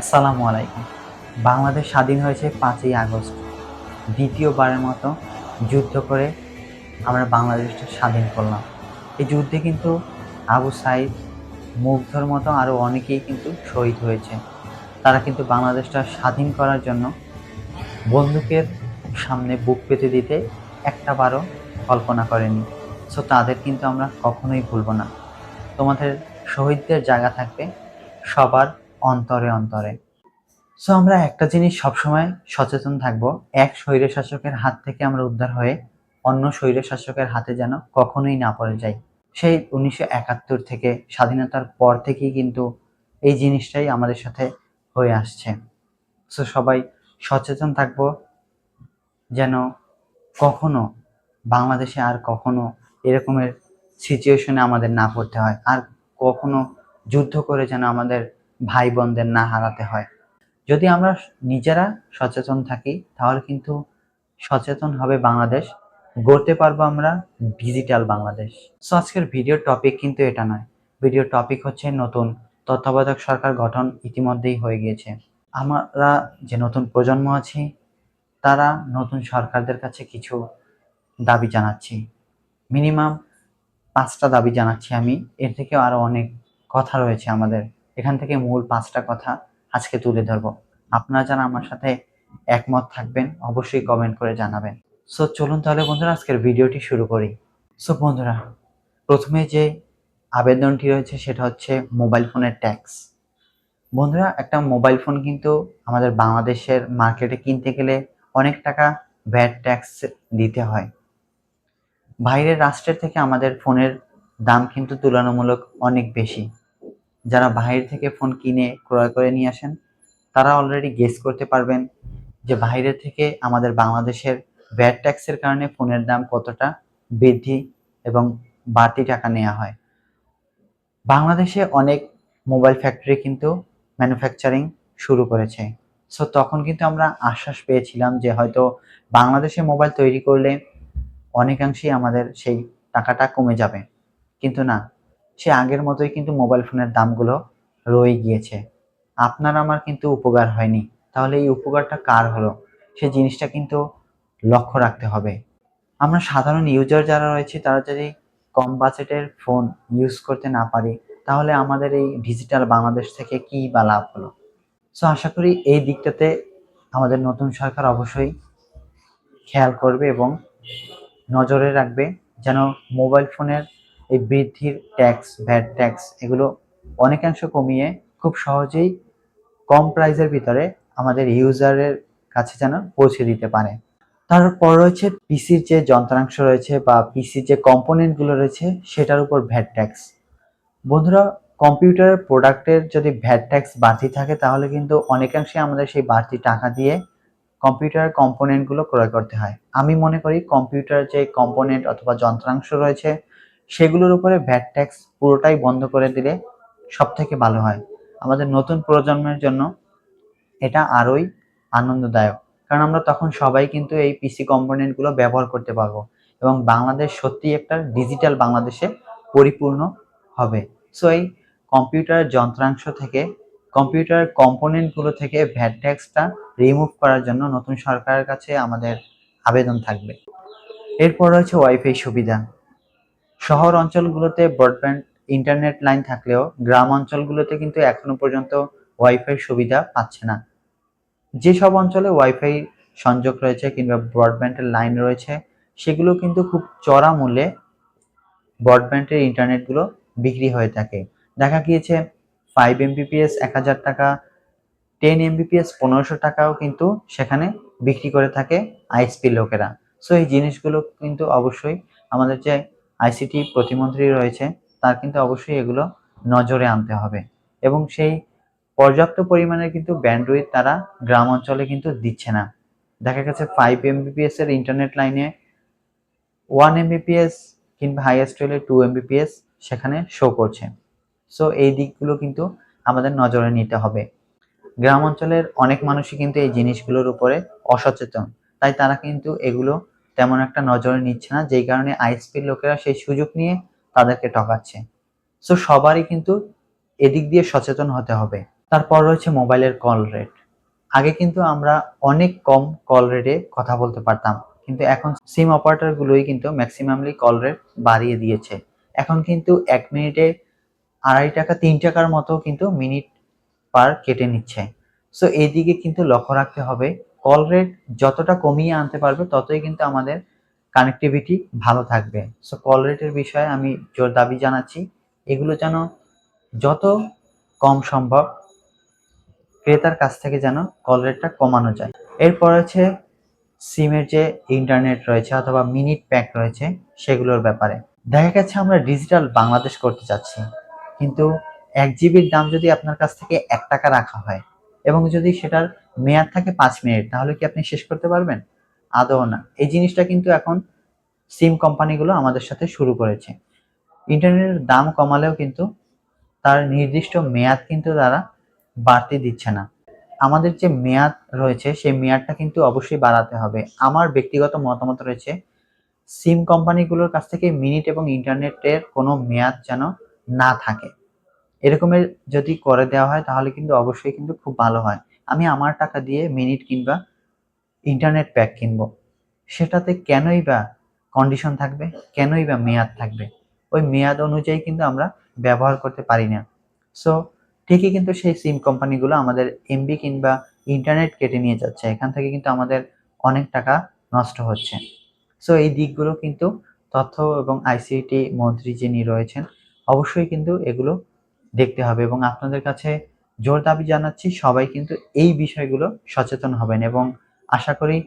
আসসালামু আলাইকুম। বাংলাদেশ স্বাধীন হয়েছে ৫ই আগস্ট। দ্বিতীয়বারের মতো যুদ্ধ করে আমরা বাংলাদেশটা স্বাধীন করলাম। এই যুদ্ধে কিন্তু আবু সাঈদ, মুগ্ধর মতো আরও অনেকেই কিন্তু শহীদ হয়েছে। তারা কিন্তু বাংলাদেশটা স্বাধীন করার জন্য বন্দুকের সামনে বুক পেতে দিতে একটাবারও কল্পনা করেনি। সো তাদের কিন্তু আমরা কখনোই ভুলব না। তোমাদের শহীদদের জায়গা থাকবে সবার অন্তরে অন্তরে। সো আমরা একটা জিনিস সবসময় সচেতন থাকবো, এক স্বৈরশাসকের হাত থেকে আমরা উদ্ধার হয়ে অন্য স্বৈরশাসকের হাতে যেন কখনোই না পড়ে যাই। সেই 1971 থেকে স্বাধীনতার পর থেকেই কিন্তু এই জিনিসটাই আমাদের সাথে হয়ে আসছে। সো সবাই সচেতন থাকবো যেন কখনো বাংলাদেশে আর কখনো এরকমের সিচুয়েশনে আমাদের না পড়তে হয়, আর কখনো যুদ্ধ করে যেন আমাদের ভাই বোনদের না হারাতে হয়। যদি আমরা নিজেরা সচেতন থাকি তাহলে কিন্তু সচেতন হবে বাংলাদেশ, গড়তে পারবো আমরা ডিজিটাল বাংলাদেশ। সো আজকের ভিডিওর টপিক কিন্তু এটা নয়। ভিডিওর টপিক হচ্ছে নতুন তত্ত্বাবধায়ক সরকার গঠন ইতিমধ্যেই হয়ে গিয়েছে। আমরা যে নতুন প্রজন্ম আছি তারা নতুন সরকারদের কাছে কিছু দাবি জানাচ্ছি। মিনিমাম 5টা দাবি জানাচ্ছি আমি। এর থেকেও আরো অনেক কথা রয়েছে আমাদের। এখান থেকে মূল 5টা কথা আজকে তুলে ধরবো। আপনারা যারা আমার সাথে একমত থাকবেন অবশ্যই কমেন্ট করে জানাবেন। সো চলুন তাহলে বন্ধুরা আজকের ভিডিওটি শুরু করি। সো বন্ধুরা, প্রথমে যে আবেদনটি রয়েছে সেটা হচ্ছে মোবাইল ফোনের ট্যাক্স। বন্ধুরা, একটা মোবাইল ফোন কিন্তু আমাদের বাংলাদেশের মার্কেটে কিনতে গেলে অনেক টাকা ভ্যাট ট্যাক্স দিতে হয়। বাইরের রাষ্ট্রের থেকে আমাদের ফোনের দাম কিন্তু তুলনামূলক অনেক বেশি। যারা বাইরে থেকে ফোন কিনে ক্রয় করে নিয়ে আসেন তারা অলরেডি গেস করতে পারবেন যে বাইরে থেকে আমাদের বাংলাদেশের ভ্যাট ট্যাক্সের কারণে ফোনের দাম কতটা বৃদ্ধি এবং বাড়তি টাকা নেওয়া হয়। বাংলাদেশে অনেক মোবাইল ফ্যাক্টরি কিন্তু ম্যানুফ্যাকচারিং শুরু করেছে। সো তখন কিন্তু আমরা আশ্বাস পেয়েছিলাম যে হয়তো বাংলাদেশে মোবাইল তৈরি করলে অনেকাংশেই আমাদের সেই টাকাটা কমে যাবে। কিন্তু না, সে আগের মতোই কিন্তু মোবাইল ফোনের দামগুলো রয়ে গিয়েছে। আপনার আমার কিন্তু উপকার হয়নি। তাহলে এই উপকারটা কার হলো সে জিনিসটা কিন্তু লক্ষ্য রাখতে হবে। আমরা সাধারণ ইউজার যারা রয়েছে তারা যদি কম বাজেটের ফোন ইউজ করতে না পারি তাহলে আমাদের এই ডিজিটাল বাংলাদেশ থেকে কি বা লাভ হলো। সো আশা করি এই দিকটাতে আমাদের নতুন সরকার অবশ্যই খেয়াল করবে এবং নজরে রাখবে যেন মোবাইল ফোনের এই বৃদ্ধির ট্যাক্স, ভ্যাট ট্যাক্স এগুলো অনেকাংশ কমিয়ে খুব সহজেই কম প্রাইসের ভিতরে আমাদের ইউজারের কাছে যেন পৌঁছে দিতে পারে। তারপর রয়েছে পিসির যে যন্ত্রাংশ রয়েছে বা পিসির যে কম্পোনেন্টগুলো রয়েছে সেটার উপর ভ্যাট ট্যাক্স। বন্ধুরা, কম্পিউটারের প্রোডাক্টের যদি ভ্যাট ট্যাক্স বাড়তি থাকে তাহলে কিন্তু অনেকাংশে আমাদের সেই বাড়তি টাকা দিয়ে কম্পিউটার কম্পোনেন্টগুলো ক্রয় করতে হয়। আমি মনে করি কম্পিউটার যে কম্পোনেন্ট অথবা যন্ত্রাংশ রয়েছে সেগুলোর উপরে ভ্যাট ট্যাক্স পুরোটাই বন্ধ করে দিলে সব থেকে ভালো হয়। আমাদের নতুন প্রজন্মের জন্য এটা আরোই আনন্দদায়ক, কারণ আমরা তখন সবাই কিন্তু এই পিসি কম্পোনেন্টগুলো ব্যবহার করতে পারবো এবং বাংলাদেশ সত্যিই একটা ডিজিটাল বাংলাদেশে পরিপূর্ণ হবে। সো এই কম্পিউটারের যন্ত্রাংশ থেকে, কম্পিউটার কম্পোনেন্টগুলো থেকে ভ্যাট ট্যাক্সটা রিমুভ করার জন্য নতুন সরকারের কাছে আমাদের আবেদন থাকবে। এরপর রয়েছে ওয়াইফাই সুবিধা। শহর অঞ্চলগুলোতে ব্রডব্যান্ড ইন্টারনেট লাইন থাকলেও গ্রাম অঞ্চলগুলোতে কিন্তু এখনো পর্যন্ত ওয়াইফাই সুবিধা পাচ্ছে না। যেসব অঞ্চলে ওয়াইফাই সংযোগ রয়েছে কিংবা ব্রডব্যান্ডের লাইন রয়েছে সেগুলো কিন্তু খুব চড়া মূল্যে ব্রডব্যান্ডের ইন্টারনেটগুলো বিক্রি হয়ে থাকে। দেখা গিয়েছে 5 Mbps 1000 টাকা, 10 Mbps 1500 টাকাও কিন্তু সেখানে বিক্রি করে থাকে আইএসপি লোকেরা। সো এই জিনিসগুলো কিন্তু অবশ্যই আমাদের যে আইসিটি প্রতিমন্ত্রী রয়েছে তার কিন্তু অবশ্যই এগুলো নজরে আনতে হবে এবং সেই পর্যাপ্ত পরিমাণে কিন্তু ব্যান্ডউইথ তারা গ্রাম অঞ্চলে কিন্তু দিচ্ছে না। দেখা গেছে 5 Mbps এর ইন্টারনেট লাইনে 1 Mbps কিংবা হাইয়েস্ট হলে 2 Mbps সেখানে শো করছে। সো এই দিকগুলো কিন্তু আমাদের নজরে নিতে হবে। গ্রাম অঞ্চলের অনেক মানুষই কিন্তু এই জিনিসগুলোর উপরে অসচেতন, তাই তারা কিন্তু এগুলো তেমন একটা নজরে নিচ্ছে না, যেই কারণে আইএসপির লোকেরা সেই সুযোগ নিয়ে তাদেরকে ঠকাচ্ছে। সো সবারই কিন্তু এদিক দিয়ে সচেতন হতে হবে। তারপর রয়েছে মোবাইলের কল রেট। আগে কিন্তু আমরা অনেক কম কল রেটে কথা বলতে পারতাম, কিন্তু এখন সিম অপারেটরগুলোই কিন্তু ম্যাক্সিমামলি কল রেট বাড়িয়ে দিয়েছে। এখন কিন্তু 1 মিনিটে 2.5 টাকা 3 টাকার মতো কিন্তু মিনিট পার কেটে নিচ্ছে। সো এই দিকে কিন্তু লক্ষ্য রাখতে হবে। কল রেট যতটা কমিয়ে আনতে পারবে ততই কিন্তু আমাদের কানেক্টিভিটি ভালো থাকবে। সো কল রেটের বিষয়ে আমি জোর দাবি জানাচ্ছি, এগুলো যেন যত কম সম্ভব ক্রেতার কাছ থেকে যেন কল রেটটা কমানো যায়। এরপর হচ্ছে সিমের যে ইন্টারনেট রয়েছে অথবা মিনিট প্যাক রয়েছে সেগুলোর ব্যাপারে। দেখা গেছে আমরা ডিজিটাল বাংলাদেশ করতে চাচ্ছি, কিন্তু 1 জিবির দাম যদি আপনার কাছ থেকে 1 টাকা রাখা হয় এবং যদি সেটার মেয়াদ থাকে 5 মিনিট, তাহলে কি আপনি শেষ করতে পারবেন? আদৌ না। এই জিনিসটা কিন্তু এখন সিম কোম্পানিগুলো আমাদের সাথে শুরু করেছে। ইন্টারনেটের দাম কমালেও কিন্তু তার নির্দিষ্ট মেয়াদ কিন্তু তারা বাড়তি দিচ্ছে না। আমাদের যে মেয়াদ রয়েছে সেই মেয়াদটা কিন্তু অবশ্যই বাড়াতে হবে। আমার ব্যক্তিগত মতামত রয়েছে, সিম কোম্পানিগুলোর কাছ থেকে মিনিট এবং ইন্টারনেটের কোনো মেয়াদ যেন না থাকে। এরকমের যদি করে দেওয়া হয় তাহলে কিন্তু অবশ্যই কিন্তু খুব ভালো হয়। আমি আমার টাকা দিয়ে মিনিট কিংবা ইন্টারনেট প্যাক কিনবো, সেটাতে কেনই বা কন্ডিশন থাকবে, কেনই বা মেয়াদ থাকবে? ওই মেয়াদ অনুযায়ী কিন্তু আমরা ব্যবহার করতে পারি না। সো ঠিকই কিন্তু সেই সিম কোম্পানিগুলো আমাদের এমবি কিংবা ইন্টারনেট কেটে নিয়ে যাচ্ছে, এখান থেকে কিন্তু আমাদের অনেক টাকা নষ্ট হচ্ছে। সো এই দিকগুলো কিন্তু তথ্য এবং আইসিটি মন্ত্রী যিনি রয়েছেন অবশ্যই কিন্তু এগুলো দেখতে হবে, এবং আপনাদের কাছে জোর দাবি জানাচ্ছি সবাই কিন্তু এই বিষয়গুলো সচেতন হবেন, এবং আশা করি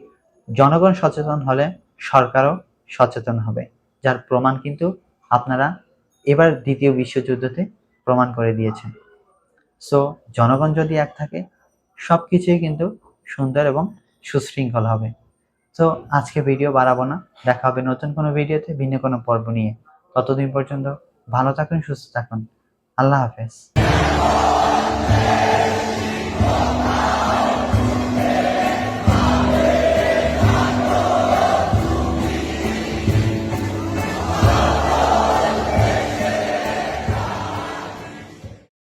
জনগণ সচেতন হলে সরকারও সচেতন হবে, যার প্রমাণ কিন্তু আপনারা এবার দ্বিতীয় বিশ্বযুদ্ধতে প্রমাণ করে দিয়েছেন। সো জনগণ যদি এক থাকে সব কিছুই কিন্তু সুন্দর এবং সুশৃঙ্খল হবে। তো আজকে ভিডিও বাড়াবো না, দেখা হবে নতুন কোনো ভিডিওতে ভিন্ন কোনো পর্ব নিয়ে। ততদিন পর্যন্ত ভালো থাকুন, সুস্থ থাকুন। আল্লাহ হাফেজ।